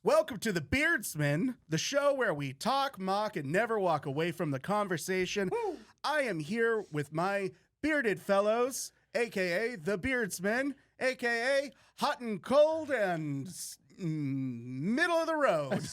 Welcome to the Beardsman, the show where we talk, mock, and never walk away from the conversation. Woo! I am here with my bearded fellows, a.k.a. the Beardsmen, a.k.a. hot and cold and middle of the road.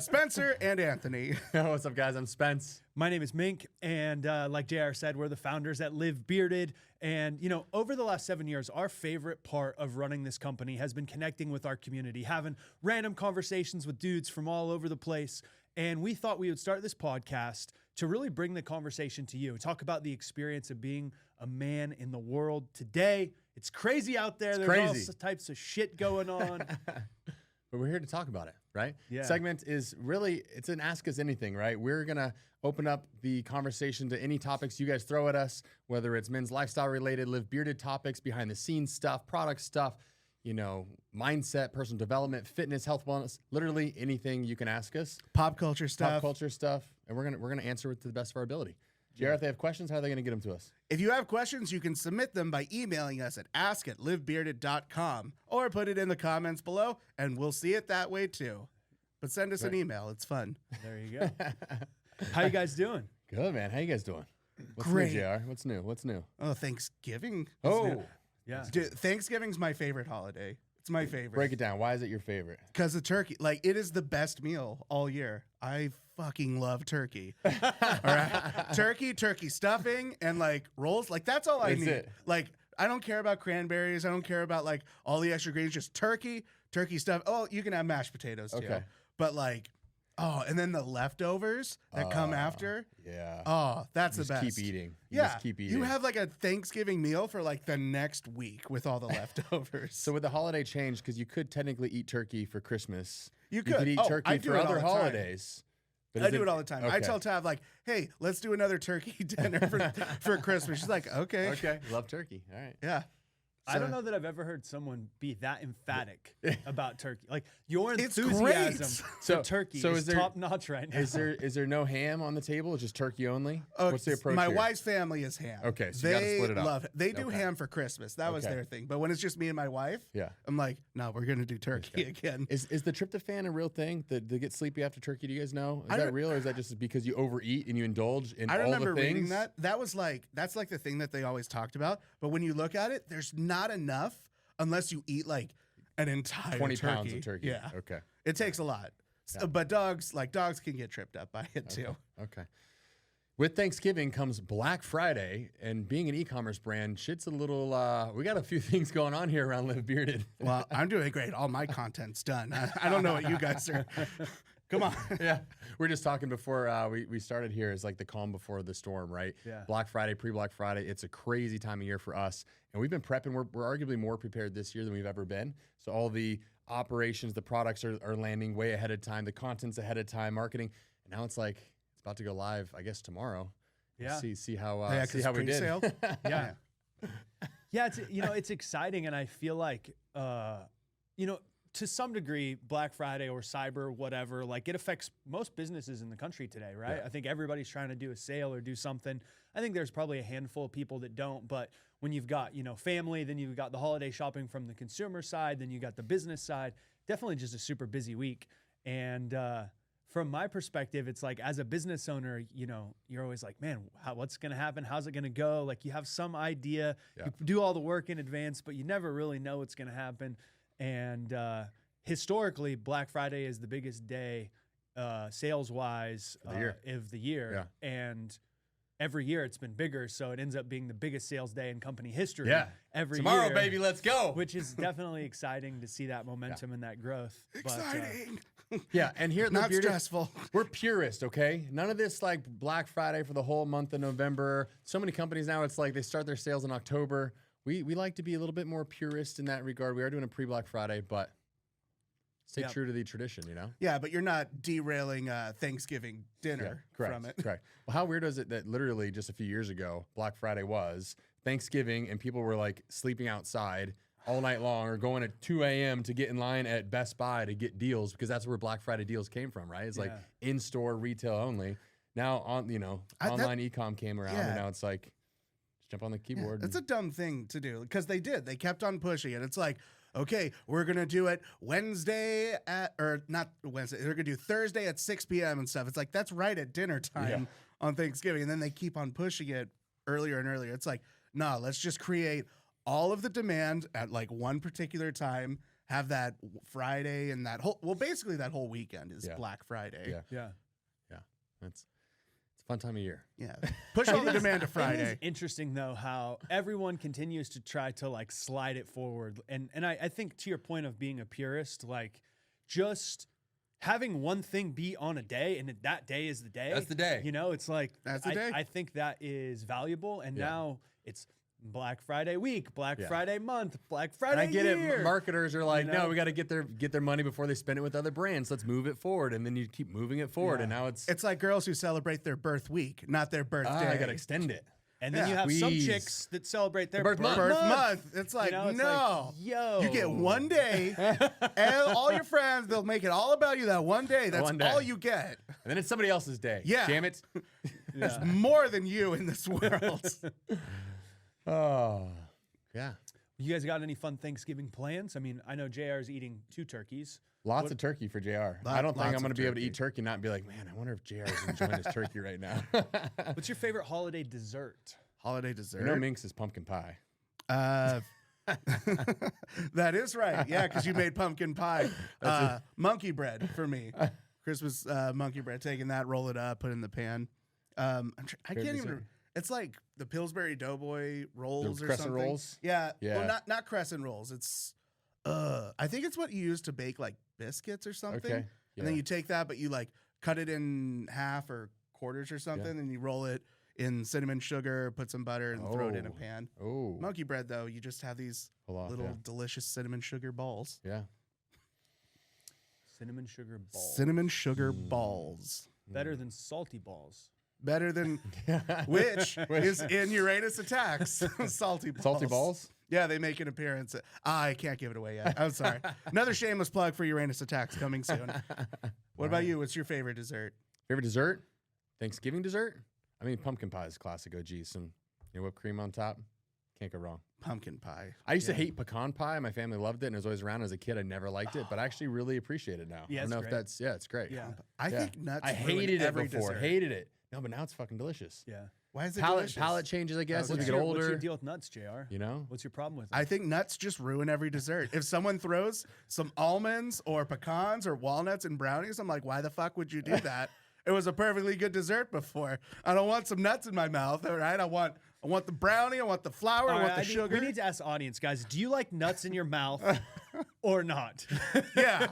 Spencer and Anthony. What's up, guys? I'm Spence. My name is Mink, and like JR said, we're the founders at Live Bearded. And, you know, over the last 7 years, our favorite part of running this company has been connecting with our community, having random conversations with dudes from all over the place. And we thought we would start this podcast to really bring the conversation to you, talk about the experience of being a man in the world today. It's crazy out there. There's all types of shit going on. But we're here to talk about it, right? Yeah. Segment is really, it's an Ask Us Anything, right? We're going to open up the conversation to any topics you guys throw at us, whether it's men's lifestyle related, Live Bearded topics, behind the scenes stuff, product stuff, you know, mindset, personal development, fitness, health, wellness, literally anything you can ask us. Pop culture stuff. And we're gonna answer it to the best of our ability. JR, if they have questions, how are they going to get them to us? If you have questions, you can submit them by emailing us at ask@livebearded.com or put it in the comments below, and we'll see it that way too. But send us an email. It's fun. There you go. How you guys doing? Good, man. How you guys doing? What's Great. new, JR? What's new? What's new? Oh, Thanksgiving. Oh, Yeah. Dude, Thanksgiving's my favorite holiday. It's my favorite. break it down. Why is it your favorite? Because the turkey, like, it is the best meal all year. I fucking love turkey. All right? Turkey stuffing, and, like, rolls. Like, that's all I That's need. it. Like, I don't care about cranberries. I don't care about, like, all the extra greens. Just turkey stuff. Oh, you can have mashed potatoes, too. Okay. But, like, oh, and then the leftovers that come after. Yeah. Oh, that's You the just best. keep eating. You Yeah. just keep eating. You have, like, a Thanksgiving meal for, like, the next week with all the leftovers. So with the holiday change, because you could technically eat turkey for Christmas. You could. eat Oh, turkey I do for it all other the time. holidays. But I is do it all the time. I Okay. tell Tav, like, hey, let's do another turkey dinner for Christmas. She's like, okay. Okay. Love turkey. All right. Yeah. I So- don't know that I've ever heard someone be that emphatic about turkey. Like, your It's enthusiasm great. for turkey So is is there- top notch right now. Is there no ham on the table? It's just turkey only? Oh, What's the approach my here? wife's family is ham. Okay, so you gotta they split it up. love it. They do Okay. ham for Christmas. That was Okay. their thing. But when it's just me and my wife, Yeah. I'm like, no, we're gonna do turkey again. Is the tryptophan a real thing? That they get sleepy after turkey? Do you guys know? Is I that re- real, or is that just because you overeat and you indulge in I all remember the things? reading that. That's like the thing that they always talked about. But when you look at it, there's not enough unless you eat like an entire 20 turkey. pounds of turkey. Yeah. Okay. It takes a lot. But dogs can get tripped up by it too. Okay. With Thanksgiving comes Black Friday, and being an e-commerce brand, shit's a little. We got a few things going on here around Live Bearded. Well, I'm doing great. All my content's done. I don't know what you guys are. Come on. Yeah, we're just talking before we started here. It's like the calm before the storm, right? Yeah. Black Friday, pre-Black Friday. It's a crazy time of year for us, and we've been prepping. We're arguably more prepared this year than we've ever been. So all the operations, the products are landing way ahead of time. The content's ahead of time. Marketing, and now it's like it's about to go live. I guess tomorrow. Yeah. See how Yeah, see 'cause how we did. pre-sale. Yeah. Yeah, it's exciting, and I feel like to some degree, Black Friday or Cyber, whatever, like it affects most businesses in the country today, right? Yeah. I think everybody's trying to do a sale or do something. I think there's probably a handful of people that don't, but when you've got, family, then you've got the holiday shopping from the consumer side, then you got the business side, definitely just a super busy week. And from my perspective, it's like as a business owner, you're always like, man, what's going to happen? How's it going to go? Like you have some idea, Yeah. you do all the work in advance, but you never really know what's going to happen. And historically, Black Friday is the biggest day sales-wise of the year. Yeah. And every year it's been bigger, so it ends up being the biggest sales day in company history. Yeah. Every Tomorrow, year, baby, let's go. which is definitely exciting to see that momentum and that growth. Exciting. Yeah, and here at Not Live Bearded, stressful. we're purist, okay? None of this like Black Friday for the whole month of November. So many companies now, it's like they start their sales in October. We like to be a little bit more purist in that regard. We are doing a pre-Black Friday, but stay true to the tradition, Yeah, but you're not derailing Thanksgiving dinner correct, from it. Correct. Well, how weird is it that literally just a few years ago, Black Friday was Thanksgiving, and people were like sleeping outside all night long or going at 2 a.m. to get in line at Best Buy to get deals because that's where Black Friday deals came from, right? It's like in-store retail only. Now online e-com came around, and now it's like just jump on the keyboard. That's a dumb thing to do because they kept on pushing it. It's like, okay, we're going to do it Wednesday or not Wednesday. They're going to do Thursday at 6 p.m. and stuff. It's like, that's right at dinner time on Thanksgiving. And then they keep on pushing it earlier and earlier. It's like, no, let's just create all of the demand at like one particular time. Have that Friday and that basically that whole weekend is Black Friday. Yeah. It's a fun time of year. Yeah. Push all the demand to It Friday. is interesting though how everyone continues to try to like slide it forward, and I think to your point of being a purist, like just having one thing be on a day and that day is the day. That's the day. You know, it's like That's the day. I think that is valuable, and now it's Black Friday week, Black Friday month, Black Friday I get year. it. Marketers are like, You know? no, we got to get their money before they spend it with other brands. Let's move it forward, and then you keep moving it forward, and now it's It's like girls who celebrate their birth week, not their birthday. I got to extend it. And then you have some Squeeze. chicks that celebrate their birth month. Birth month. It's like, You know, it's no. like, yo. You get one day, and all your friends, they'll make it all about you that one day. That's One day. all you get. And then it's somebody else's day. Yeah. Damn it. There's more than you in this world. Oh, yeah. You guys got any fun Thanksgiving plans? I mean, I know JR's eating 2 turkeys. Lots of turkey for JR. I don't think lots I'm going of to be able to turkey. eat turkey and not be like, man, I wonder if JR is enjoying his turkey right now. What's your favorite holiday dessert? Holiday dessert. You know Minx is pumpkin pie. That is right. Yeah, because you made pumpkin pie. Monkey bread for me. Christmas monkey bread. Taking that, roll it up, put it in the pan. I can't even. dessert. It's like the Pillsbury Doughboy rolls The or crescent something. rolls? Yeah. Yeah. Well, not crescent rolls. It's I think it's what you use to bake like biscuits or something. Okay. And then Yeah. you take that, but you like cut it in half or quarters or something, and you roll it in cinnamon sugar, put some butter, and throw it in a pan. Oh. Monkey bread, though, you just have these little delicious cinnamon sugar balls. Yeah. Cinnamon sugar balls. Cinnamon sugar balls. Better than salty balls. Better than which is in Uranus Attacks. Salty balls. Salty balls? Yeah, they make an appearance. I can't give it away yet. I'm sorry. Another shameless plug for Uranus Attacks coming soon. What about you? What's your favorite dessert? Favorite dessert? Thanksgiving dessert? I mean, pumpkin pie is classic OG. Some whipped cream on top. Can't go wrong. Pumpkin pie. I used to hate pecan pie. My family loved it, and it was always around as a kid. I never liked it, but I actually really appreciate it now. Yeah, I don't it's know great. if that's it's great. Yeah. I think nuts. I ruin hated it every before. dessert. Hated it. No, but now it's fucking delicious. Yeah. Why is it Palate delicious? changes, I guess, as we What's get your older. deal with nuts, JR? You know? What's your problem with it? I think nuts just ruin every dessert. If someone throws some almonds or pecans or walnuts in brownies, I'm like, why the fuck would you do that? It was a perfectly good dessert before. I don't want some nuts in my mouth, all right? I want the brownie, I want the flour, I All want right, the sugar. We need to ask the audience, guys. Do you like nuts in your mouth or not? Yeah.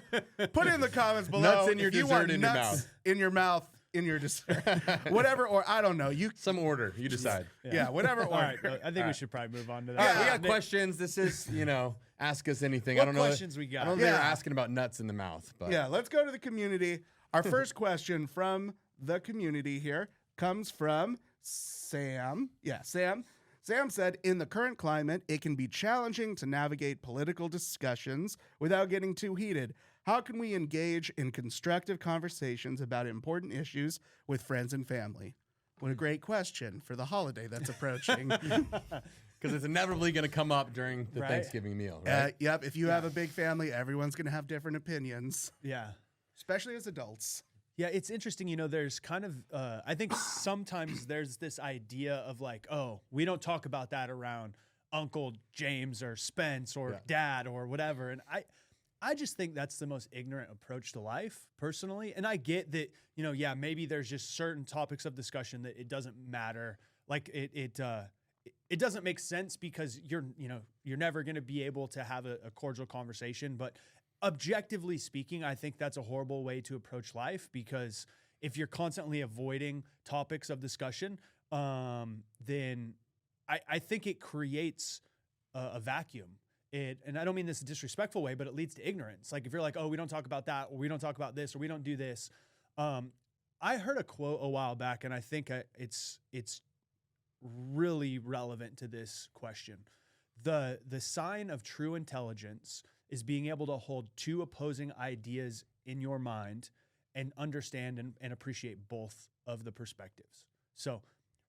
Put it in the comments below. Nuts in your if you dessert want in your nuts mouth. in your mouth, in your dessert. Whatever, or I don't know. You Some order. You decide. yeah, whatever All right, order. I think we should probably move on to that. All right, we Yeah. got questions. This is, ask us anything. What I don't know. questions we got? I don't think Yeah. they're asking about nuts in the mouth, but Yeah, let's go to the community. Our first question from the community here comes from Sam. Yeah, Sam. Sam said, in the current climate, it can be challenging to navigate political discussions without getting too heated. How can we engage in constructive conversations about important issues with friends and family? What a great question for the holiday that's approaching. because it's inevitably going to come up during the Right. Thanksgiving meal, right? Yep, if you have a big family, everyone's going to have different opinions, Yeah. especially as adults. Yeah, it's interesting. There's kind of, I think sometimes there's this idea of like, oh, we don't talk about that around Uncle James or Spence or Dad or whatever. And I just think that's the most ignorant approach to life, personally. And I get that, maybe there's just certain topics of discussion that it doesn't matter. Like it doesn't make sense because you're never going to be able to have a cordial conversation. But objectively speaking, I think that's a horrible way to approach life, because if you're constantly avoiding topics of discussion, then I think it creates a vacuum. And I don't mean this in a disrespectful way, but it leads to ignorance. Like if you're like, oh, we don't talk about that, or we don't talk about this, or we don't do this. I heard a quote a while back, and I think it's really relevant to this question. The sign of true intelligence is being able to hold two opposing ideas in your mind and understand and appreciate both of the perspectives. So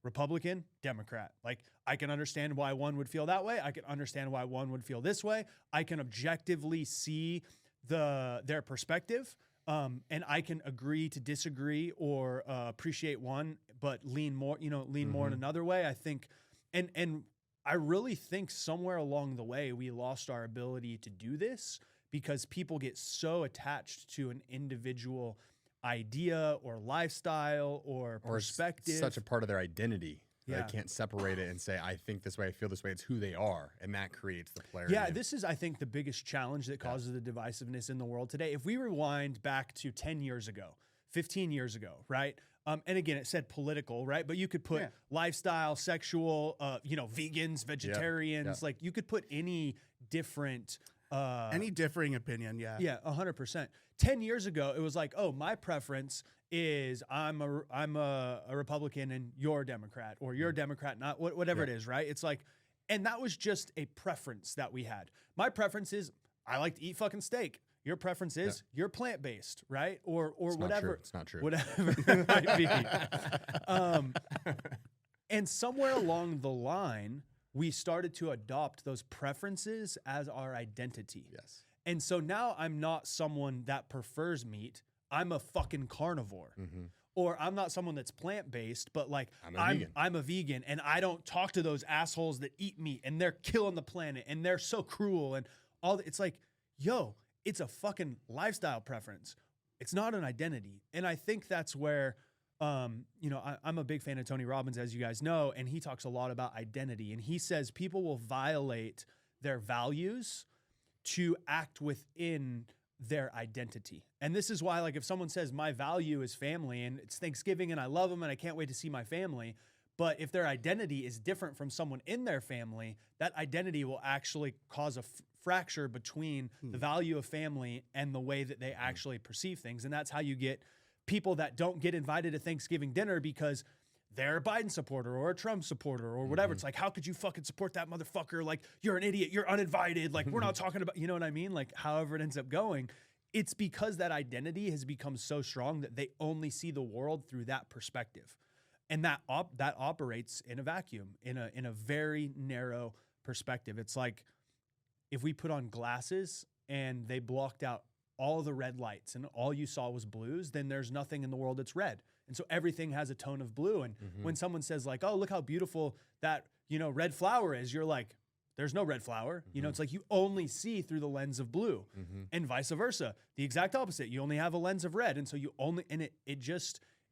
Republican, Democrat. Like, I can understand why one would feel that way. I can understand why one would feel this way. I can objectively see their perspective, and I can agree to disagree or appreciate one, but lean more in another way. I think, and I really think somewhere along the way we lost our ability to do this because people get so attached to an individual idea or lifestyle or perspective. It's such a part of their identity. Yeah. They can't separate it and say, I think this way, I feel this way. It's who they are. And that creates the polarity. Yeah, this is, I think, the biggest challenge that causes the divisiveness in the world today. If we rewind back to 10 years ago, 15 years ago, right? And again, it said political, right? But you could put lifestyle, sexual, vegans, vegetarians. Like, you could put any different... any differing opinion, yeah. Yeah, 100%. 10 years ago, it was like, oh, my preference is I'm a Republican and you're a Democrat, or you're a Democrat, not whatever it is, right? It's like, and that was just a preference that we had. My preference is I like to eat fucking steak. Your preference is you're plant-based, right? Or It's whatever. It's not true. Whatever it might be. And somewhere along the line, we started to adopt those preferences as our identity. Yes. And so now I'm not someone that prefers meat. I'm a fucking carnivore. Mm-hmm. Or I'm not someone that's plant-based, but like I'm a vegan and I don't talk to those assholes that eat meat and they're killing the planet and they're so cruel and all it's like, yo, it's a fucking lifestyle preference. It's not an identity. And I think that's where I'm a big fan of Tony Robbins, as you guys know, and he talks a lot about identity. And he says people will violate their values to act within their identity. And this is why, like, if someone says my value is family and it's Thanksgiving and I love them and I can't wait to see my family, but if their identity is different from someone in their family, that identity will actually cause a fracture between the value of family and the way that they actually perceive things. And that's how you get people that don't get invited to Thanksgiving dinner because they're a Biden supporter or a Trump supporter or whatever. It's like, how could you fucking support that motherfucker? Like, you're an idiot. You're uninvited. Like, we're not talking about, you know what I mean? Like, however it ends up going, it's because that identity has become so strong that they only see the world through that perspective. And that operates in a vacuum, in a very narrow perspective. It's like if we put on glasses and they blocked out all the red lights and all you saw was blues, then there's nothing in the world that's red. And so everything has a tone of blue. And when someone says like, oh, look how beautiful that, red flower is, you're like, there's no red flower. It's like you only see through the lens of blue and vice versa. The exact opposite. You only have a lens of red. And so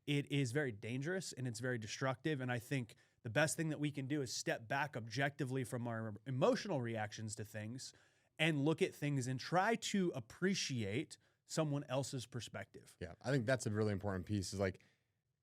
it is very dangerous and it's very destructive. And I think the best thing that we can do is step back objectively from our emotional reactions to things and look at things and try to appreciate someone else's perspective. Yeah, I think that's a really important piece is like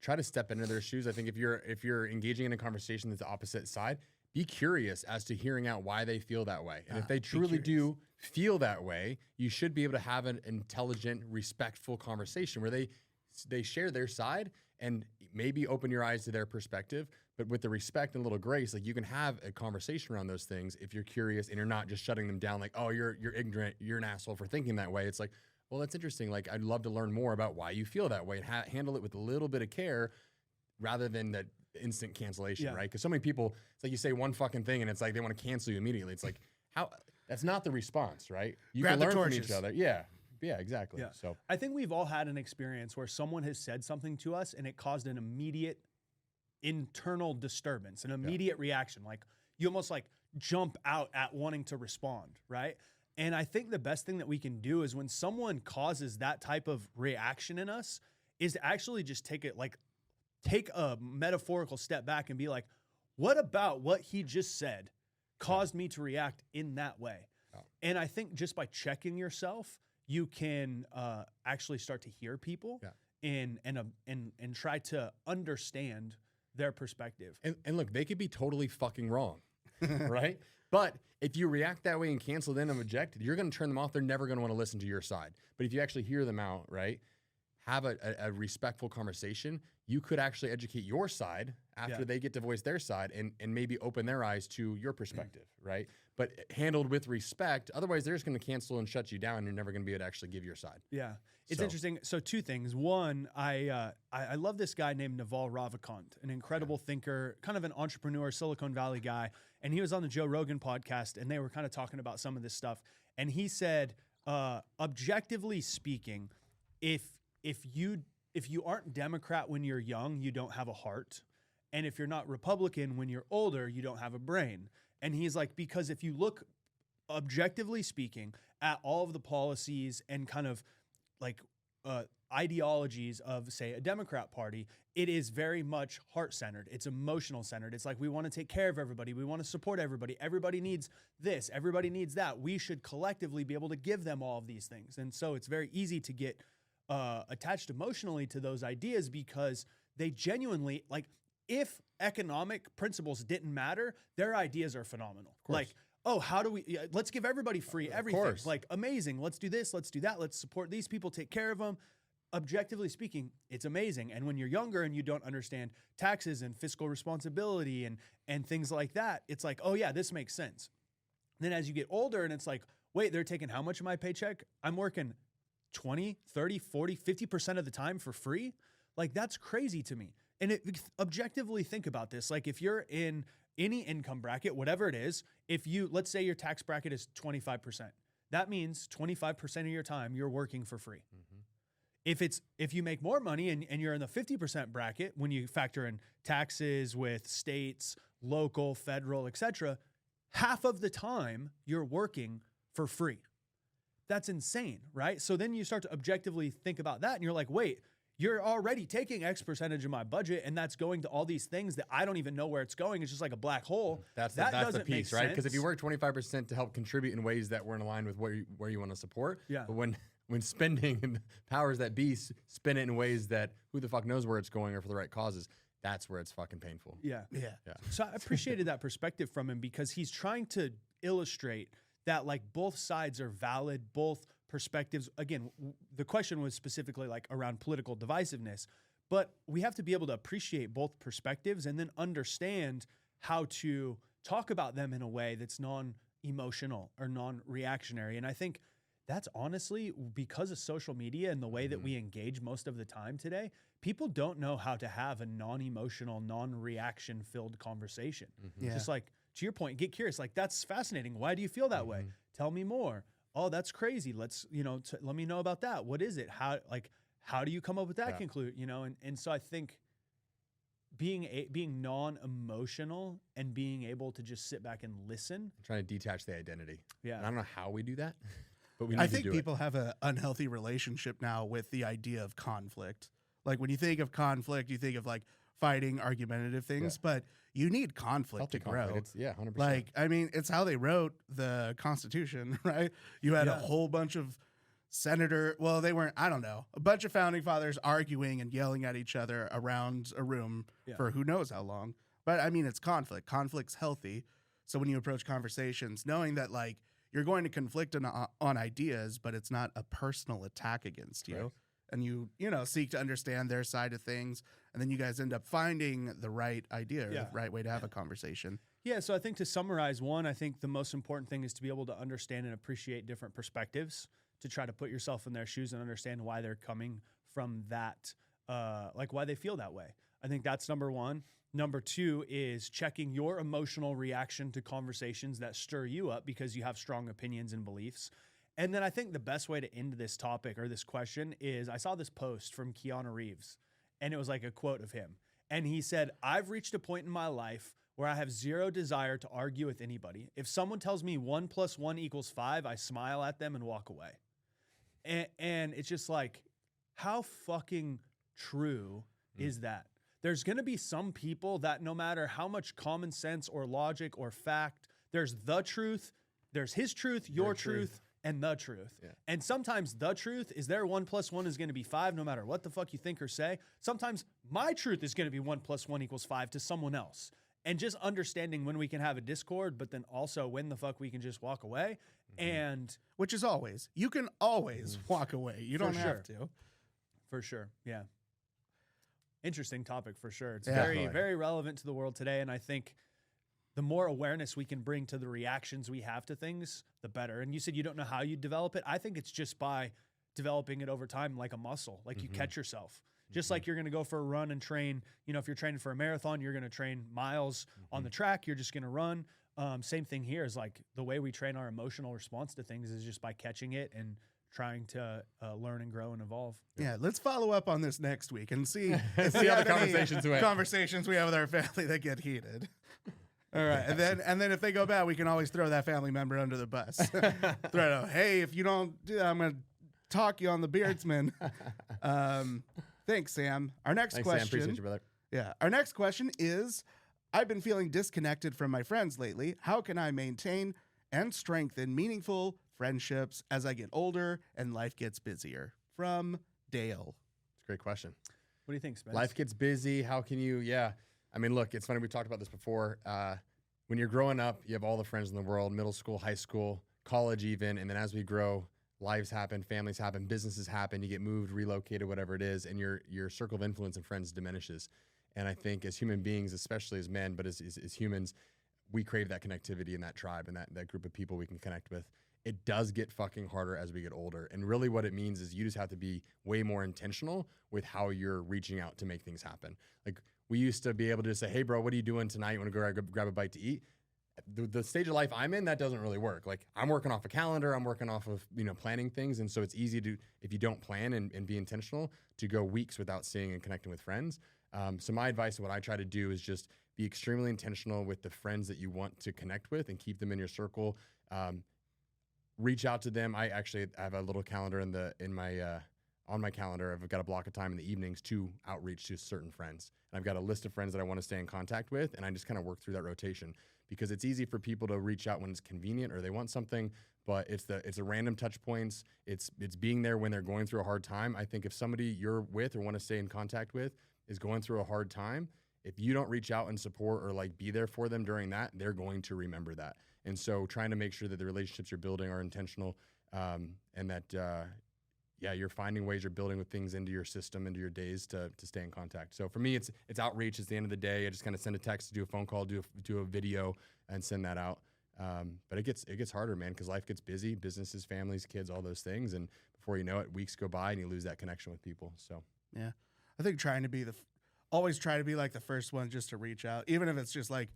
try to step into their shoes. I think if you're engaging in a conversation that's the opposite side, be curious as to hearing out why they feel that way. And if they truly do feel that way, you should be able to have an intelligent, respectful conversation where they share their side and maybe open your eyes to their perspective, but with the respect and a little grace, like you can have a conversation around those things if you're curious and you're not just shutting them down like, oh, you're ignorant, you're an asshole for thinking that way. It's like, well, that's interesting. Like, I'd love to learn more about why you feel that way and handle it with a little bit of care rather than the instant cancellation, right? Because so many people, it's like you say one fucking thing and it's like they want to cancel you immediately. It's like, how? That's not the response, right? You Grab can the learn from torches. each other. Yeah, exactly. Yeah. So I think we've all had an experience where someone has said something to us and it caused an immediate internal disturbance, an immediate reaction. Like you almost like jump out at wanting to respond, right? And I think the best thing that we can do is when someone causes that type of reaction in us is to actually just take a metaphorical step back and be like, what about what he just said caused me to react in that way? Oh. And I think just by checking yourself, you can actually start to hear people and try to understand their perspective. And look, they could be totally fucking wrong, right? But if you react that way and cancel them and reject, you're going to turn them off. They're never going to want to listen to your side. But if you actually hear them out, right? have a respectful conversation, you could actually educate your side after they get to voice their side and maybe open their eyes to your perspective, right? But handled with respect, otherwise they're just going to cancel and shut you down. And you're never going to be able to actually give your side. Yeah. It's interesting. So two things. One, I love this guy named Naval Ravikant, an incredible thinker, kind of an entrepreneur, Silicon Valley guy. And he was on the Joe Rogan podcast, and they were kind of talking about some of this stuff. And he said, objectively speaking, if you aren't Democrat when you're young, you don't have a heart. And if you're not Republican when you're older, you don't have a brain. And he's like, because if you look objectively speaking at all of the policies and kind of like ideologies of, say, a Democrat Party, it is very much heart-centered. It's emotional-centered. It's like, we want to take care of everybody. We want to support everybody. Everybody needs this. Everybody needs that. We should collectively be able to give them all of these things. And so it's very easy to get attached emotionally to those ideas because they genuinely, like, if economic principles didn't matter, their ideas are phenomenal. Like, oh, how do we, let's give everybody free everything. Like, amazing. Let's do this. Let's do that. Let's support these people, take care of them. Objectively speaking, it's amazing. And when you're younger and you don't understand taxes and fiscal responsibility and things like that, it's like, oh yeah, this makes sense. Then as you get older and it's like, wait, they're taking how much of my paycheck? I'm working 20, 30, 40, 50% of the time for free. Like, that's crazy to me. And objectively think about this. Like, if you're in any income bracket, whatever it is, let's say your tax bracket is 25%, that means 25% of your time you're working for free. If you make more money and you're in the 50% bracket, when you factor in taxes with states, local, federal, etc., half of the time you're working for free. That's insane, right? So then you start to objectively think about that and you're like, wait, you're already taking X percentage of my budget and that's going to all these things that I don't even know where it's going. It's just like a black hole. That's the piece, right? Because if you work 25% to help contribute in ways that weren't aligned with where you want to support, but when spending and the powers that be spin it in ways that who the fuck knows where it's going or for the right causes, that's where it's fucking painful. Yeah. So I appreciated that perspective from him because he's trying to illustrate that, like, both sides are valid, both perspectives. Again, the question was specifically like around political divisiveness, but we have to be able to appreciate both perspectives and then understand how to talk about them in a way that's non-emotional or non-reactionary. And I think that's honestly because of social media and the way that we engage most of the time today, people don't know how to have a non-emotional, non-reaction filled conversation. Just like, to your point, get curious. Like, that's fascinating. Why do you feel that way? Tell me more. Oh, that's crazy. Let's, let me know about that. What is it? How do you come up with that conclusion? And so I think being non-emotional and being able to just sit back and listen. Trying to detach the identity. Yeah. And I don't know how we do that, but we need I to think do people have an unhealthy relationship now with the idea of conflict. Like, when you think of conflict, you think of like fighting, argumentative things, but you need conflict to grow. It's, 100%. Like, I mean, it's how they wrote the Constitution, right? You had a whole bunch of they weren't, I don't know, a bunch of founding fathers arguing and yelling at each other around a room for who knows how long. But I mean, it's conflict. Conflict's healthy. So when you approach conversations, knowing that, like, you're going to conflict on ideas, but it's not a personal attack against you. Right. And you seek to understand their side of things. And then you guys end up finding the right idea, or the right way to have a conversation. Yeah, so I think to summarize, one, I think the most important thing is to be able to understand and appreciate different perspectives, to try to put yourself in their shoes and understand why they're coming from that, like why they feel that way. I think that's number one. Number two is checking your emotional reaction to conversations that stir you up because you have strong opinions and beliefs. And then I think the best way to end this topic or this question is, I saw this post from Keanu Reeves, and it was like a quote of him. And he said, "I've reached a point in my life where I have zero desire to argue with anybody. If someone tells me 1 + 1 = 5, I smile at them and walk away." And it's just like, how fucking true is that? There's going to be some people that no matter how much common sense or logic or fact, there's the truth, there's his truth, your truth, and the truth. Yeah. And sometimes the truth is their 1 + 1 is going to be 5, no matter what the fuck you think or say. Sometimes my truth is going to be 1 + 1 = 5 to someone else. And just understanding when we can have a discord, but then also when the fuck we can just walk away. And which is always, you can always walk away. You don't have to. for sure. Yeah. Interesting topic for sure. It's Yeah. very, Definitely. very relevant to the world today. And I think the more awareness we can bring to the reactions we have to things, the better. And you said you don't know how you develop it. I think it's just by developing it over time like a muscle, like you catch yourself. Just like you're going to go for a run and train, you know, if you're training for a marathon, you're going to train miles on the track, you're just going to run. Same thing here is like the way we train our emotional response to things is just by catching it and trying to learn and grow and evolve. Yeah, let's follow up on this next week and see, if See we how have the any conversations went. conversations we have with our family that get heated. All right, and then if they go bad, we can always throw that family member under the bus. Throw it out. Hey, if you don't do that, I'm going to talk you on the Beardsman. Thanks, Sam. Our next Thanks, Sam. question. Appreciate you, brother. Yeah, our next question is: I've been feeling disconnected from my friends lately. How can I maintain and strengthen meaningful friendships as I get older and life gets busier? From Dale. It's a great question. What do you think, Spence? Life gets busy. How can you? Yeah. I mean, look, it's funny. We talked about this before. When you're growing up, you have all the friends in the world, middle school, high school, college even. And then as we grow, lives happen, families happen, businesses happen. You get moved, relocated, whatever it is. And your circle of influence and friends diminishes. And I think as human beings, especially as men, but as humans, we crave that connectivity and that tribe and that group of people we can connect with. It does get fucking harder as we get older. And really what it means is you just have to be way more intentional with how you're reaching out to make things happen. Like we used to be able to just say, hey bro, what are you doing tonight? You want to go grab a bite to eat? The stage of life I'm in, that doesn't really work. Like I'm working off a calendar, I'm working off of, planning things. And so it's easy to, if you don't plan and be intentional, to go weeks without seeing and connecting with friends. So my advice, what I try to do is just be extremely intentional with the friends that you want to connect with and keep them in your circle. Reach out to them. I actually have a little calendar on my calendar. I've got a block of time in the evenings to outreach to certain friends. And I've got a list of friends that I want to stay in contact with, and I just kind of work through that rotation because it's easy for people to reach out when it's convenient or they want something, but it's a random touch points. It's being there when they're going through a hard time. I think if somebody you're with or want to stay in contact with is going through a hard time, if you don't reach out and support or like be there for them during that, they're going to remember that. And so trying to make sure that the relationships you're building are intentional and that, you're finding ways you're building with things into your system, into your days to stay in contact. So for me, it's outreach. It's the end of the day. I just kind of send a text, do a phone call, do a video and send that out. But it gets harder, man, because life gets busy, businesses, families, kids, all those things. And before you know it, weeks go by and you lose that connection with people. So, Yeah, I think trying to be always try to be like the first one just to reach out, even if it's just like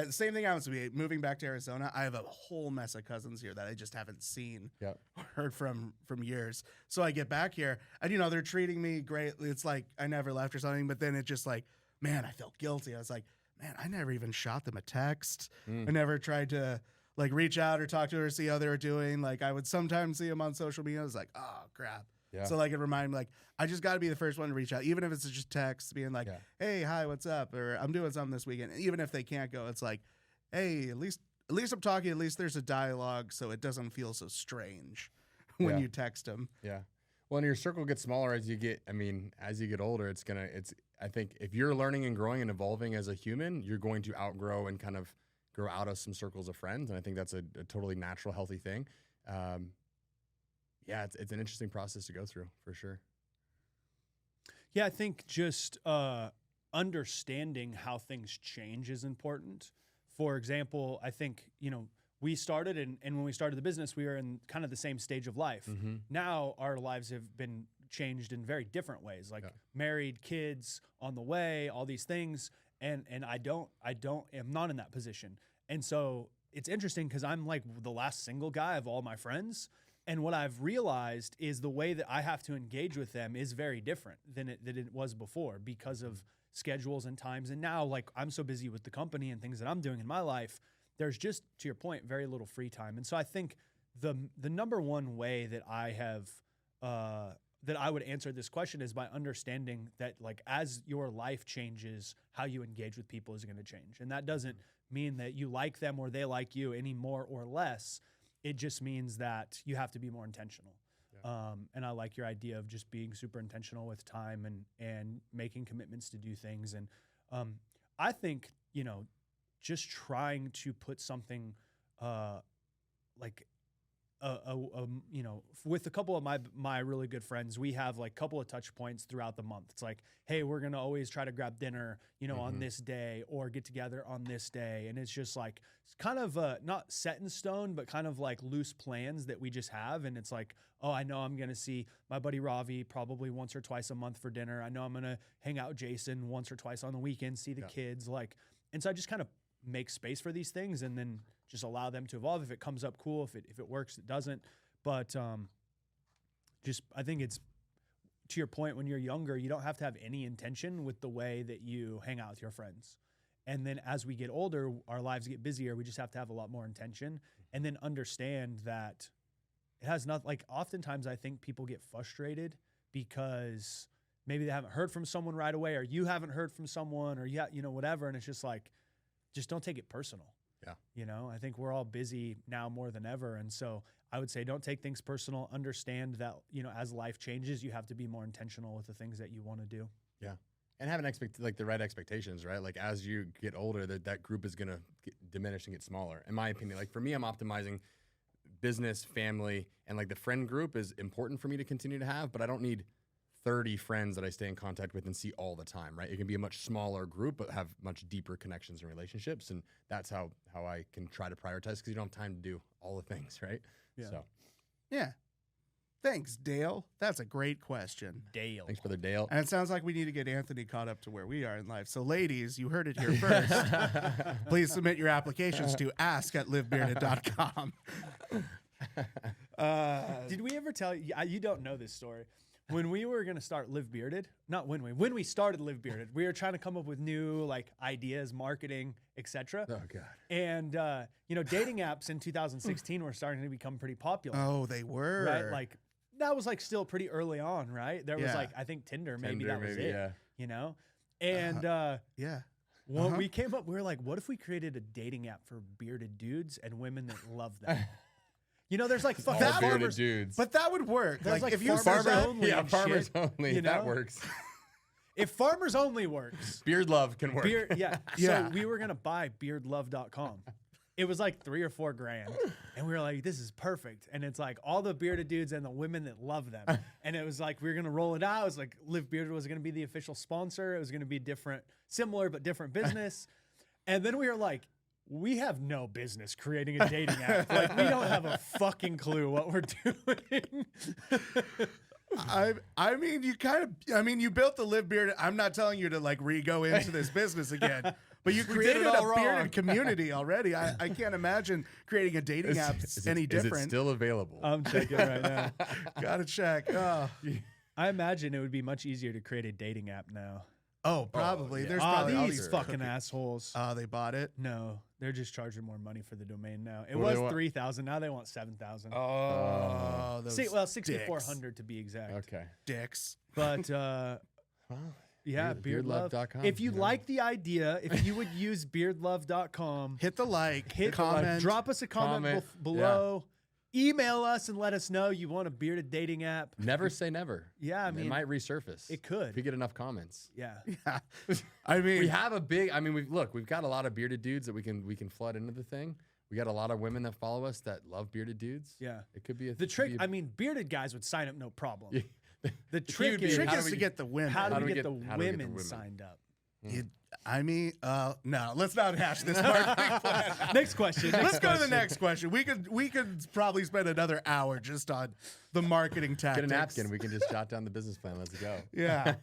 same thing happens to me moving back to Arizona. I have a whole mess of cousins here that I just haven't seen Yep. or heard from years. So I get back here and they're treating me great. It's like I never left or something, but then it just like, man, I felt guilty. I was like, man, I never even shot them a text. I never tried to like reach out or talk to her, see how they were doing. Like I would sometimes see them on social media. I was like, oh crap. Yeah. So like it reminded me, like I just got to be the first one to reach out, even if it's just text, being like, "Hey, hi, what's up?" or "I'm doing something this weekend." Even if they can't go, it's like, "Hey, at least I'm talking. At least there's a dialogue, so it doesn't feel so strange when you text them." Yeah. Well, and your circle gets smaller as you get. As you get older, I think if you're learning and growing and evolving as a human, you're going to outgrow and kind of grow out of some circles of friends, and I think that's a totally natural, healthy thing. It's an interesting process to go through for sure. Yeah, I think just understanding how things change is important. For example, I think, we started and when we started the business, we were in kind of the same stage of life. Mm-hmm. Now our lives have been changed in very different ways, like married, kids on the way, all these things. And I'm not in that position. And so it's interesting because I'm like the last single guy of all my friends. And what I've realized is the way that I have to engage with them is very different than it was before because of schedules and times. And now, like, I'm so busy with the company and things that I'm doing in my life, there's just, to your point, very little free time. And so I think the number one way that I have that I would answer this question is by understanding that, like, as your life changes, how you engage with people is going to change. And that doesn't mean that you like them or they like you any more or less. It just means that you have to be more intentional. Yeah. And I like your idea of just being super intentional with time and making commitments to do things. And I think, just trying to put something like with a couple of my really good friends, we have like a couple of touch points throughout the month. It's like, hey, we're gonna always try to grab dinner, on this day, or get together on this day, and it's just like it's kind of not set in stone, but kind of like loose plans that we just have. And it's like, oh, I know I'm gonna see my buddy Ravi probably once or twice a month for dinner. I know I'm gonna hang out with Jason once or twice on the weekend, see the kids, like, and so I just kind of make space for these things and then just allow them to evolve. If it comes up, cool. If it works, it doesn't. But I think it's, to your point, when you're younger, you don't have to have any intention with the way that you hang out with your friends. And then as we get older, our lives get busier. We just have to have a lot more intention and then understand that it has not, like, oftentimes I think people get frustrated because maybe they haven't heard from someone right away, or you haven't heard from someone, or whatever. And it's just like, just don't take it personal. Yeah. I think we're all busy now more than ever. And so I would say, don't take things personal. Understand that, as life changes, you have to be more intentional with the things that you want to do. Yeah. And have the right expectations, right? Like, as you get older, that group is going to diminish and get smaller. In my opinion, like for me, I'm optimizing business, family, and like the friend group is important for me to continue to have, but I don't need 30 friends that I stay in contact with and see all the time, right? It can be a much smaller group, but have much deeper connections and relationships. And that's how I can try to prioritize, because you don't have time to do all the things, right? Yeah. So, Yeah. Thanks, Dale. That's a great question. Dale. thanks, brother Dale. And it sounds like we need to get Anthony caught up to where we are in life. So, ladies, you heard it here first. Please submit your applications to ask@livebearded.com. Did we ever tell you? You don't know this story. When we were going to start Live Bearded, when we started Live Bearded, we were trying to come up with new ideas, marketing, etc. Oh, God. And dating apps in 2016 were starting to become pretty popular. Oh, they were. Right? Like, that was still pretty early on, right? There was Yeah. I think Tinder that was it. Yeah. And Yeah. when we came up, we were like, what if we created a dating app for bearded dudes and women that love them? There's fucking All bearded farmers, dudes. But that would work. There's If you farmers said that- only and farmers shit, only. That works. If farmers only works, Beard love can work. yeah. Yeah. So we were gonna buy beardlove.com. It was $3 or $4 grand, and we were like, "This is perfect." And it's all the bearded dudes and the women that love them. And it was we were gonna roll it out. It was Live Bearded was gonna be the official sponsor. It was gonna be similar but different business. And then we were like, we have no business creating a dating app. We don't have a fucking clue what we're doing. I mean, you built the Live Bearded. I'm not telling you to re-go into this business again, but you created all a wrong. bearded community already. I can't imagine creating a dating app any Is different. it still available? I'm checking right now. Gotta check. Oh, I imagine it would be much easier to create a dating app now. probably. yeah. There's probably all These these fucking assholes. They bought it. No, they're just charging more money for the domain now. It What do they was want? 3,000. Now they want 7,000. Oh, those 6,400 to be exact. Okay. dicks. But Well, yeah, beardlove. beardlove.com, If you like the idea, if you would use beardlove.com, Hit the like. hit the comment. drop us a comment, below. Email us and let us know you want a bearded dating app. Never say never. Yeah, I it mean, might resurface. it could. if we get enough comments. Yeah. Yeah. I mean, We have a big. I mean, we've got a lot of bearded dudes that we can flood into the thing. We got a lot of women that follow us that love bearded dudes. Yeah. It could be The trick, I mean, bearded guys would sign up no problem. The key trick would be is, trick how is do to we- get the women. how do we we get the how do we get the women women? signed up? No, let's not hash this marketing plan. Next question. Let's go to the next question. We could probably spend another hour just on the marketing tactics. Get a napkin. We can just jot down the business plan. Let's go. Yeah.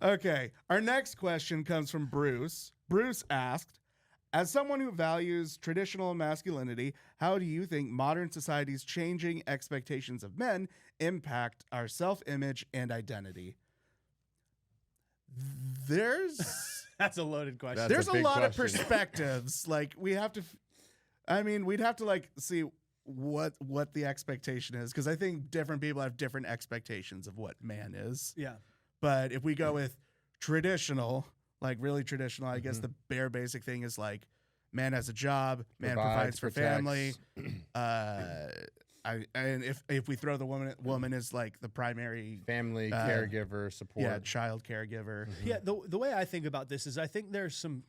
Okay. Our next question comes from Bruce. Bruce asked, as someone who values traditional masculinity, how do you think modern society's changing expectations of men impact our self-image and identity? That's a loaded question. That's There's a a big lot of question. perspectives. We have to, we'd have to see what the expectation is, because I think different people have different expectations of what man is. Yeah. But if we go with traditional, really traditional, I guess the bare basic thing is man has a job, man provides for family. And if we throw the woman as the primary Family, caregiver, support. child caregiver. Yeah, the way I think about this is I think there's some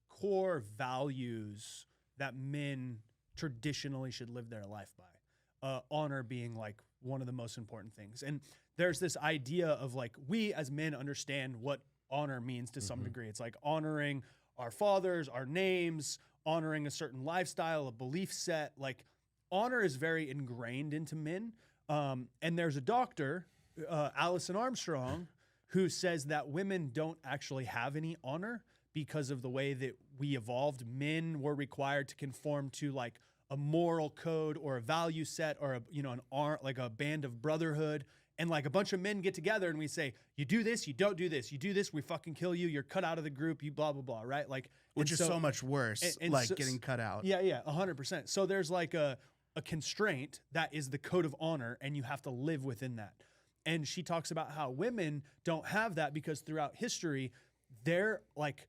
core values that men traditionally should live their life by. honor being like one of the most important things. And there's this idea of like, we as men understand what honor means to some degree. It's like honoring our fathers, our names, honoring a certain lifestyle, a belief set. Like honor is very ingrained into men. And there's a doctor, Allison Armstrong, who says that women don't actually have any honor because of the way that we evolved. Men were required to conform to like a moral code or a value set or like a band of brotherhood. And like a bunch of men get together and we say, you do this, you don't do this. You do this, we fucking kill you. You're cut out of the group, you blah, blah, blah, right? Like, which is so much worse, getting cut out. Yeah, 100%. So there's like a constraint that is the code of honor, and you have to live within that. And she talks about how women don't have that because throughout history, they're like,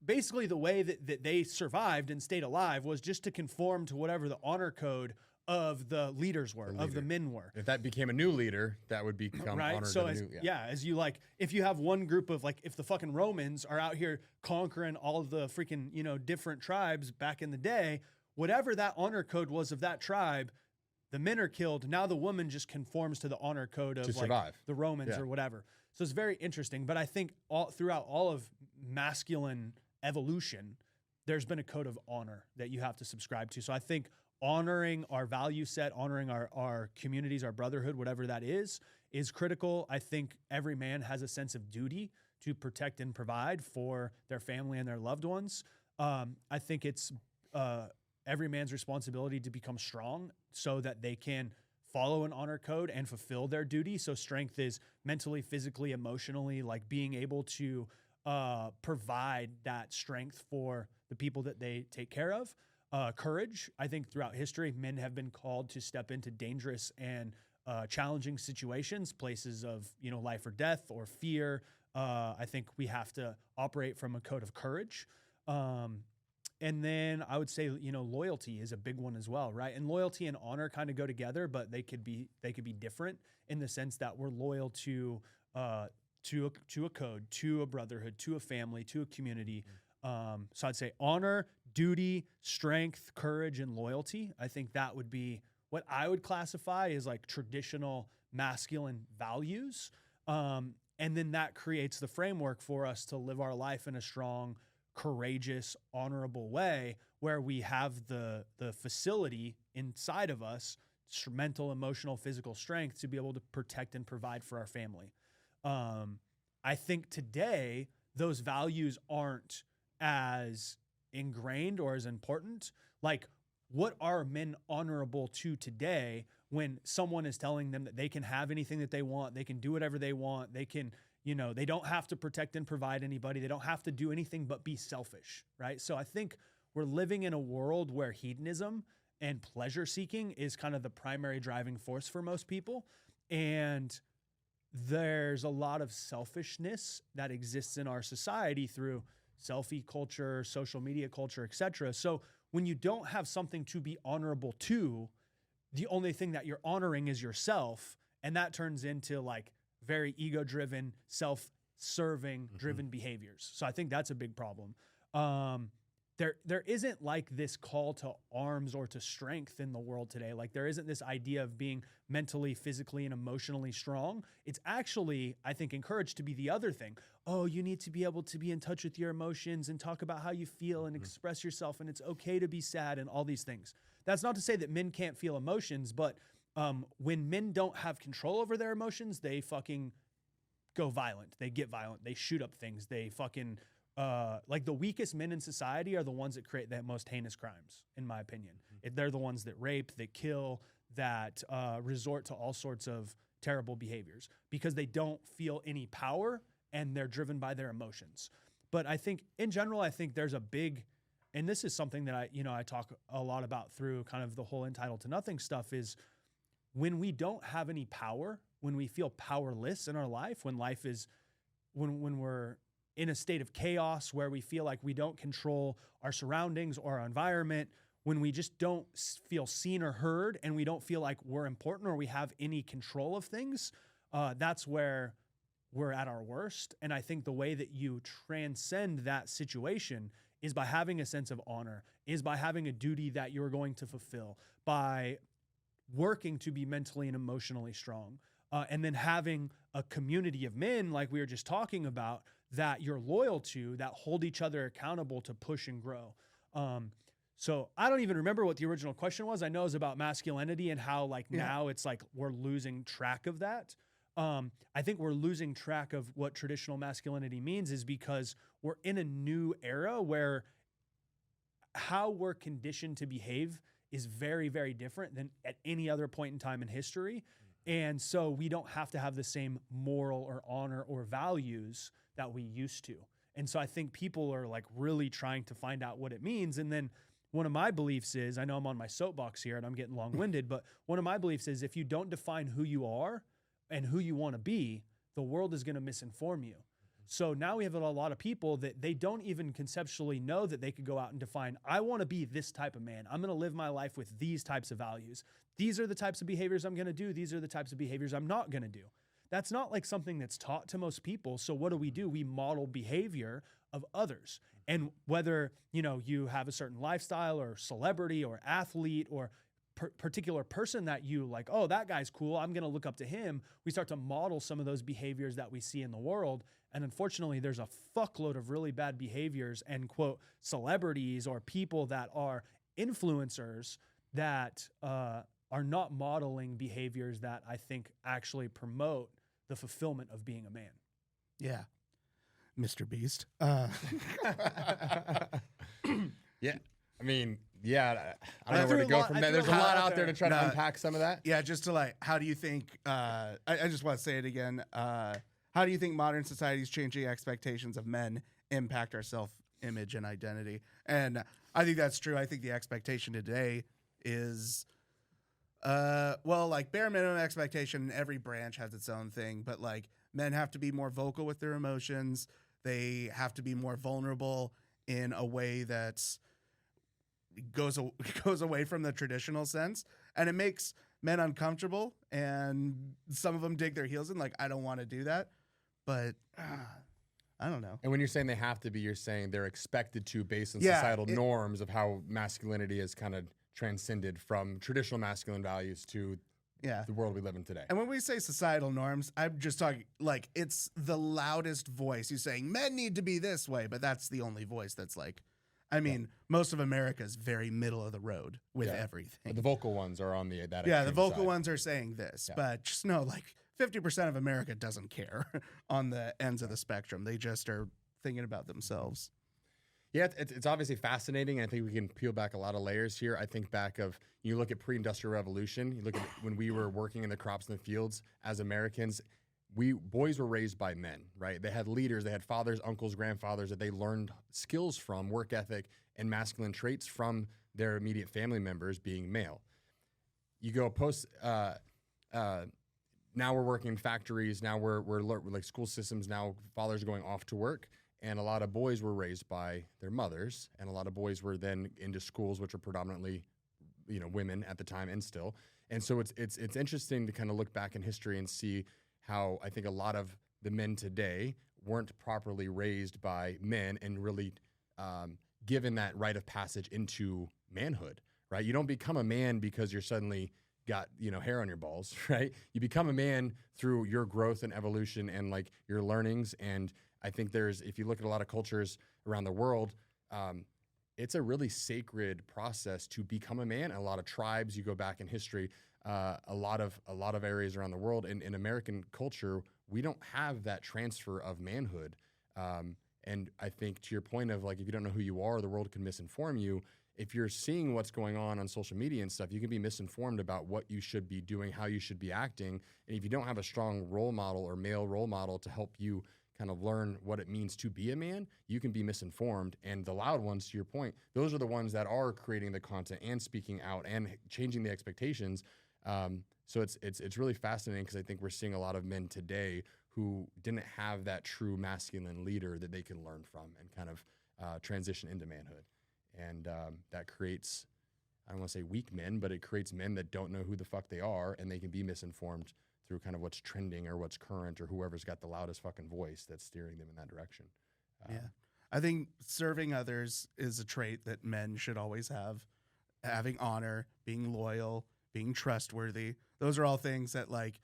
basically the way that they survived and stayed alive was just to conform to whatever the honor code of the leaders were, of the men were. If that became a new leader, that would become right. honored. So as you like, if you have one group of like, if the fucking Romans are out here conquering all of the freaking, different tribes back in the day, whatever that honor code was of that tribe, the men are killed. Now the woman just conforms to the honor code of like the Romans or whatever. So it's very interesting. But I think throughout all of masculine evolution, there's been a code of honor that you have to subscribe to. So I think honoring our value set, honoring our communities, our brotherhood, whatever that is critical. I think every man has a sense of duty to protect and provide for their family and their loved ones. I think it's every man's responsibility to become strong so that they can follow an honor code and fulfill their duty. So strength is mentally, physically, emotionally, like being able to provide that strength for the people that they take care of. Courage. I think throughout history, men have been called to step into dangerous and challenging situations, places of life or death or fear. I think we have to operate from a code of courage. And then I would say loyalty is a big one as well, right? And loyalty and honor kind of go together, but they could be different in the sense that we're loyal to a code, to a brotherhood, to a family, to a community. So I'd say honor, duty, strength, courage, and loyalty. I think that would be what I would classify as like traditional masculine values. And then that creates the framework for us to live our life in a strong, courageous, honorable way where we have the facility inside of us, mental, emotional, physical strength to be able to protect and provide for our family. I think today those values aren't as ingrained or as important. Like, what are men honorable to today when someone is telling them that they can have anything that they want, they can do whatever they want, they can, they don't have to protect and provide anybody, they don't have to do anything but be selfish, right? So I think we're living in a world where hedonism and pleasure seeking is kind of the primary driving force for most people. And there's a lot of selfishness that exists in our society through selfie culture, social media culture, etc. So when you don't have something to be honorable to, the only thing that you're honoring is yourself, and that turns into like very ego-driven, self-serving driven behaviors. So I think that's a big problem. There isn't like this call to arms or to strength in the world today. Like there isn't this idea of being mentally, physically, and emotionally strong. It's actually, I think, encouraged to be the other thing. Oh, you need to be able to be in touch with your emotions and talk about how you feel and express yourself, and it's okay to be sad and all these things. That's not to say that men can't feel emotions, but when men don't have control over their emotions, they fucking go violent. They get violent. They shoot up things. They fucking... like the weakest men in society are the ones that create the most heinous crimes, in my opinion. They're the ones that rape, that kill, that resort to all sorts of terrible behaviors because they don't feel any power and they're driven by their emotions. But I think in general, I think there's a big, and this is something that I talk a lot about through kind of the whole entitled to nothing stuff, is when we don't have any power, when we feel powerless in our life, when life is, when we're in a state of chaos where we feel like we don't control our surroundings or our environment, when we just don't feel seen or heard and we don't feel like we're important or we have any control of things, that's where we're at our worst. And I think the way that you transcend that situation is by having a sense of honor, is by having a duty that you're going to fulfill, by working to be mentally and emotionally strong. And then having a community of men, like we were just talking about, that you're loyal to, that hold each other accountable to push and grow. So I don't even remember what the original question was. I know it was about masculinity and how now it's like we're losing track of that. I think we're losing track of what traditional masculinity means is because we're in a new era where how we're conditioned to behave is very, very different than at any other point in time in history. And so we don't have to have the same moral or honor or values that we used to. And so I think people are like really trying to find out what it means. And then one of my beliefs is, I know I'm on my soapbox here and I'm getting long-winded, but one of my beliefs is if you don't define who you are and who you want to be, the world is going to misinform you. So now we have a lot of people that they don't even conceptually know that they could go out and define, I want to be this type of man. I'm going to live my life with these types of values. These are the types of behaviors I'm going to do. These are the types of behaviors I'm not going to do. That's not like something that's taught to most people. So what do? We model behavior of others. And whether, you have a certain lifestyle or celebrity or athlete or particular person that you like, oh, that guy's cool, I'm going to look up to him. We start to model some of those behaviors that we see in the world. And unfortunately, there's a fuckload of really bad behaviors and, quote, celebrities or people that are influencers that are not modeling behaviors that I think actually promote the fulfillment of being a man. Yeah. Mr. Beast. Yeah. I mean, yeah, I don't know where to go from there. There's a lot out there to try to unpack some of that. Yeah, just to how do you think, I just want to say it again. How do you think modern society's changing expectations of men impact our self-image and identity? And I think that's true. I think the expectation today is, bare minimum expectation, every branch has its own thing, but men have to be more vocal with their emotions. They have to be more vulnerable in a way that's goes away from the traditional sense, and it makes men uncomfortable, and some of them dig their heels in I don't want to do that, but I don't know. And when you're saying they have to be, you're saying they're expected to based on societal norms of how masculinity is kind of transcended from traditional masculine values to the world we live in today. And when we say societal norms, I'm just talking it's the loudest voice. You're saying men need to be this way, but that's the only voice that's most of America is very middle of the road with everything. But the vocal ones are on the the vocal ones are saying this, but just know 50% of America doesn't care on the ends of the spectrum. They just are thinking about themselves. Yeah, it's obviously fascinating. I think we can peel back a lot of layers here. I think back of, you look at pre-industrial revolution, you look at when we were working in the crops and the fields as Americans, boys were raised by men, right? They had leaders, they had fathers, uncles, grandfathers that they learned skills from, work ethic and masculine traits from their immediate family members being male. You go now we're working in factories, now we're like school systems, now fathers are going off to work. And a lot of boys were raised by their mothers, and a lot of boys were then into schools, which are predominantly, women at the time and still. And so it's interesting to kind of look back in history and see how I think a lot of the men today weren't properly raised by men and really given that rite of passage into manhood, right? You don't become a man because you're suddenly got hair on your balls, right? You become a man through your growth and evolution and your learnings. And I think if you look at a lot of cultures around the world, it's a really sacred process to become a man. A lot of tribes, you go back in history, a lot of areas around the world. In American culture, we don't have that transfer of manhood. And I think to your point of if you don't know who you are, the world can misinform you. If you're seeing what's going on social media and stuff, you can be misinformed about what you should be doing, how you should be acting. And if you don't have a strong role model or male role model to help you kind of learn what it means to be a man, you can be misinformed. And the loud ones, to your point, those are the ones that are creating the content and speaking out and changing the expectations. So it's really fascinating because I think we're seeing a lot of men today who didn't have that true masculine leader that they can learn from and kind of transition into manhood. And that creates, I don't want to say weak men, but it creates men that don't know who the fuck they are, and they can be misinformed through kind of what's trending or what's current or whoever's got the loudest fucking voice that's steering them in that direction. I think serving others is a trait that men should always have. Having honor, being loyal, being trustworthy. Those are all things that, like,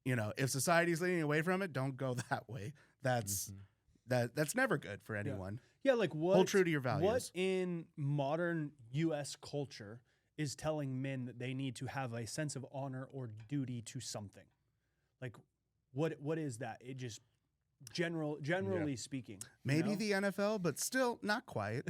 you know, if society's leaning away from it, don't go that way. That's that's never good for anyone. Yeah, like what? Hold true to your values. What in modern U.S. culture is telling men that they need to have a sense of honor or duty to something? Like, what is that? It just generally speaking. Maybe the NFL, but still not quite.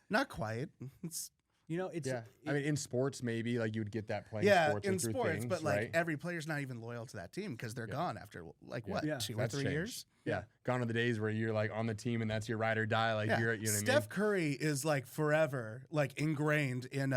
Not quite. It's It's I mean, in sports, maybe like you would get that playing yeah, sports or in through sports, things, but like right? every player's not even loyal to that team because they're gone after like what, 2 or That's 3 changed. years? Yeah. Gone are the days where you're like on the team and that's your ride or die. Like you're, you know what I mean? Steph Curry is like forever like ingrained in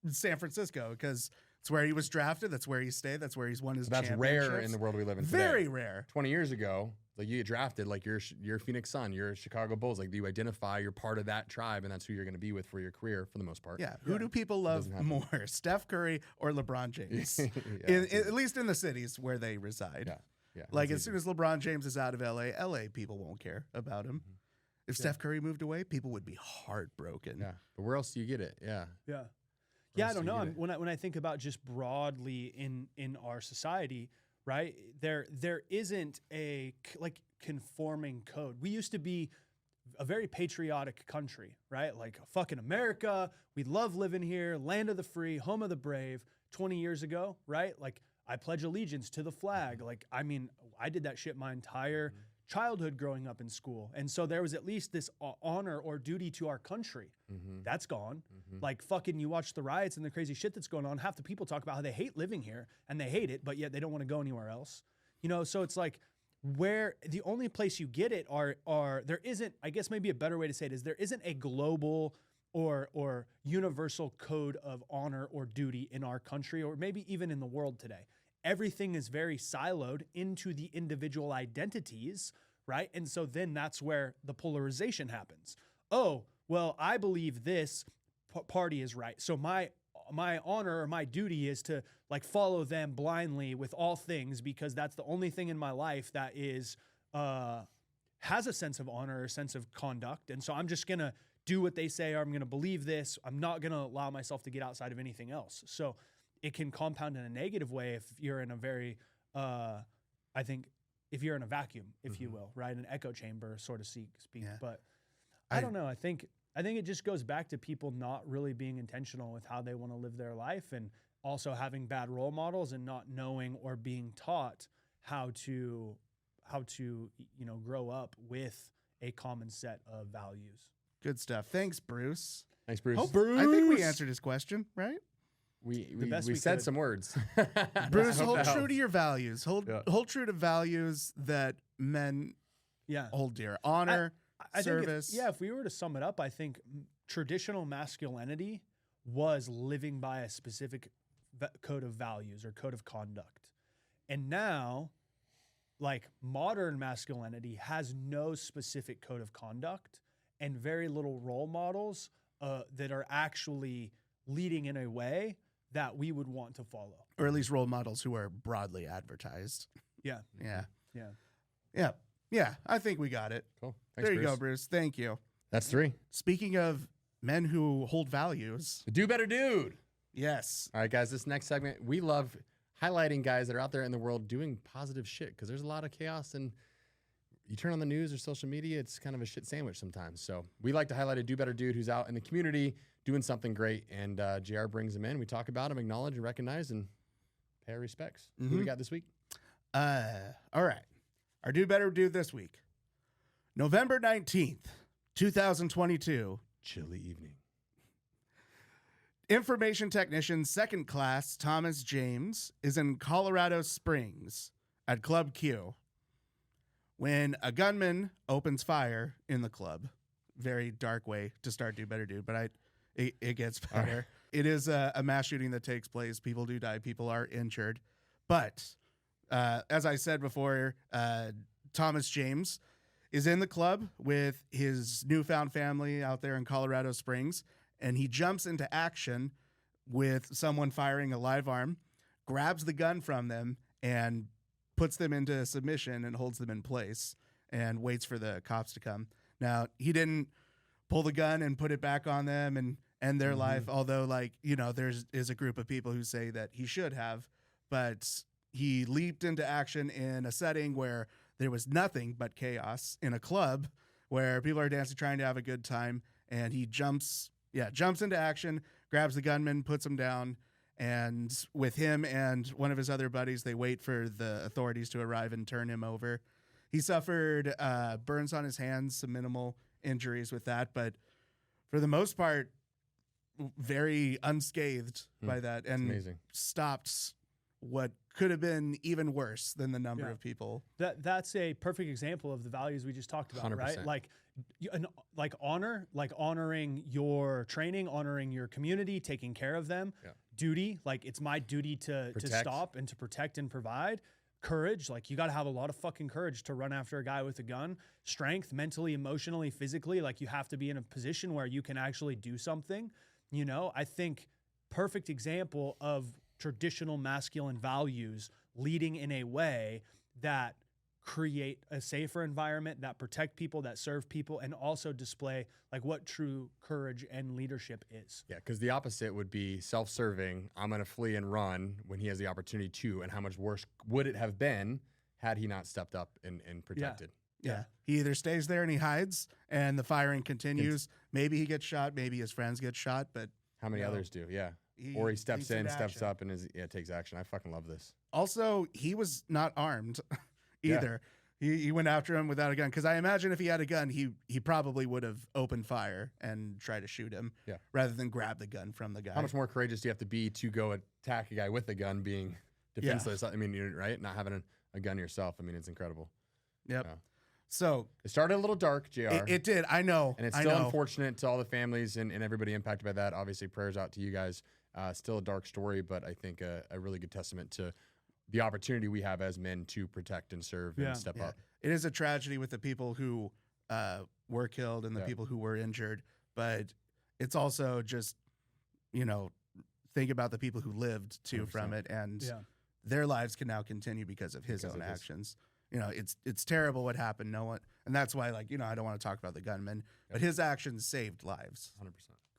San Francisco because it's where he was drafted. That's where he stayed. That's where he's won his That's championships. rare in the world we live in today. Very rare. 20 years ago, like you get drafted, like you're a Phoenix Sun, you're a Chicago Bulls. Like you identify, you're part of that tribe, and that's who you're going to be with for your career for the most part. Yeah. Who do people love more, Steph Curry or LeBron James? At least in the cities where they reside. Yeah. Yeah. Like as soon as LeBron James is out of LA people won't care about him. If Steph Curry moved away, people would be heartbroken. Yeah. But where else do you get it? Yeah. Yeah. Yeah, I else don't do you know. get When I think about just broadly in our society, right? There isn't a like conforming code. We used to be a very patriotic country, right? Like fucking America. We love living here, land of the free, home of the brave. 20 years ago, right? Like I pledge allegiance to the flag. Like I mean, I did that shit my entire childhood growing up in school. And so there was at least this honor or duty to our country. That's gone. Like fucking you watch the riots and the crazy shit that's going on. Half the people talk about how they hate living here and they hate it, but yet they don't want to go anywhere else. You know, so it's like where the only place you get it are there isn't, I guess maybe a better way to say it is there isn't a global or universal code of honor or duty in our country or maybe even in the world today. Everything is very siloed into the individual identities, right? And so then that's where the polarization happens. Oh, well, I believe this party is right. So my honor or my duty is to like follow them blindly with all things because that's the only thing in my life that is has a sense of honor or a sense of conduct. And so I'm just going to do what they say or I'm going to believe this. I'm not going to allow myself to get outside of anything else. So it can compound in a negative way if you're in a very, I think, if you're in a vacuum, if you will, right? An echo chamber, sort of speak. Yeah. But I don't know. I think it just goes back to people not really being intentional with how they want to live their life and also having bad role models and not knowing or being taught how to grow up with a common set of values. Good stuff. Thanks, Bruce. Thanks, Bruce. I think we answered his question, right? We we said could. some words. Bruce, I hope hold that true helps. to your values. Hold true to values that men hold dear. Honor, I service. think if we were to sum it up, I think traditional masculinity was living by a specific code of values or code of conduct. And now, like modern masculinity has no specific code of conduct and very little role models that are actually leading in a way that we would want to follow. Or at least role models who are broadly advertised. Yeah. Yeah. I think we got it. Cool. Thanks, There you Bruce. go, Bruce. Thank you. That's 3. Speaking of men who hold values, The Do Better Dude. yes. All right, guys, this next segment, we love highlighting guys that are out there in the world doing positive shit because there's a lot of chaos and you turn on the news or social media, it's kind of a shit sandwich sometimes. So we like to highlight a Do Better Dude who's out in the community doing something great, and JR brings him in. We talk about him, acknowledge and recognize, and pay our respects. Who we got this week? All right. Our Do Better Dude this week. November 19th, 2022. Chilly evening. Information technician second class Thomas James is in Colorado Springs at Club Q when a gunman opens fire in the club. Very dark way to start Do Better Dude, but it gets better. Right. It is a mass shooting that takes place. People do die. People are injured. But as I said before, Thomas James is in the club with his newfound family out there in Colorado Springs, and he jumps into action with someone firing a live arm, grabs the gun from them, and puts them into submission and holds them in place and waits for the cops to come. Now, he didn't pull the gun and put it back on them end their life. Although, like, you know, is a group of people who say that he should have, but he leaped into action in a setting where there was nothing but chaos, in a club where people are dancing, trying to have a good time, and he jumps into action, grabs the gunman, puts him down, and with him and one of his other buddies, they wait for the authorities to arrive and turn him over. He suffered burns on his hands, some minimal injuries with that, but for the most part, very unscathed by that, and amazing. Stopped what could have been even worse than the number of people. That's a perfect example of the values we just talked about, 100%. right? Like honor, like honoring your training, honoring your community, taking care of them. Yeah. Duty, like it's my duty to stop and to protect and provide. Courage, like you got to have a lot of fucking courage to run after a guy with a gun. Strength, mentally, emotionally, physically, like you have to be in a position where you can actually do something. You know, I think perfect example of traditional masculine values leading in a way that create a safer environment, that protect people, that serve people, and also display like what true courage and leadership is. Yeah, because the opposite would be self-serving. I'm going to flee and run when he has the opportunity to, and how much worse would it have been had he not stepped up and protected? Yeah. He either stays there and he hides and the firing continues. Maybe he gets shot. Maybe his friends get shot. But how many others do? Yeah. Or he steps in, steps up, and takes action. I fucking love this. Also, he was not armed either. Yeah. He went after him without a gun. Because I imagine if he had a gun, he probably would have opened fire and tried to shoot him rather than grab the gun from the guy. How much more courageous do you have to be to go attack a guy with a gun being defenseless? I mean, right? Not having a gun yourself. I mean, it's incredible. Yep. Yeah. So it started a little dark, JR. It did. I know. And it's still unfortunate to all the families and everybody impacted by that. Obviously, prayers out to you guys. Still a dark story, but I think a really good testament to the opportunity we have as men to protect and serve and step up. It is a tragedy with the people who were killed and the people who were injured, but it's also just, you know, think about the people who lived too 100%. From it, and their lives can now continue because of his own actions. You know, it's terrible what happened. No one, and that's why, like, you know, I don't want to talk about the gunman, but his actions saved lives. 100%.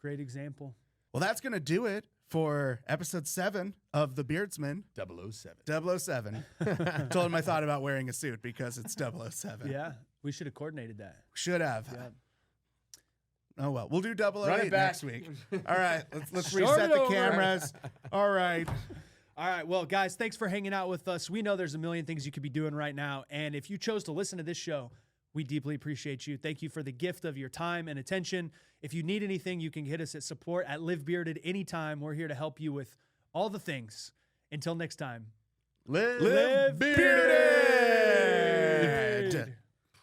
Great example. Well, that's going to do it for episode 7 of The Beardsman. 007. 007. Told him I thought about wearing a suit because it's 007. Yeah, we should have coordinated that. Should have. Yeah. Oh, well. We'll do 008 next week. All right. Let's reset the cameras. All right. All right. Well, guys, thanks for hanging out with us. We know there's a million things you could be doing right now. And if you chose to listen to this show, we deeply appreciate you. Thank you for the gift of your time and attention. If you need anything, you can hit us at support@livebearded anytime. We're here to help you with all the things. Until next time. Live bearded!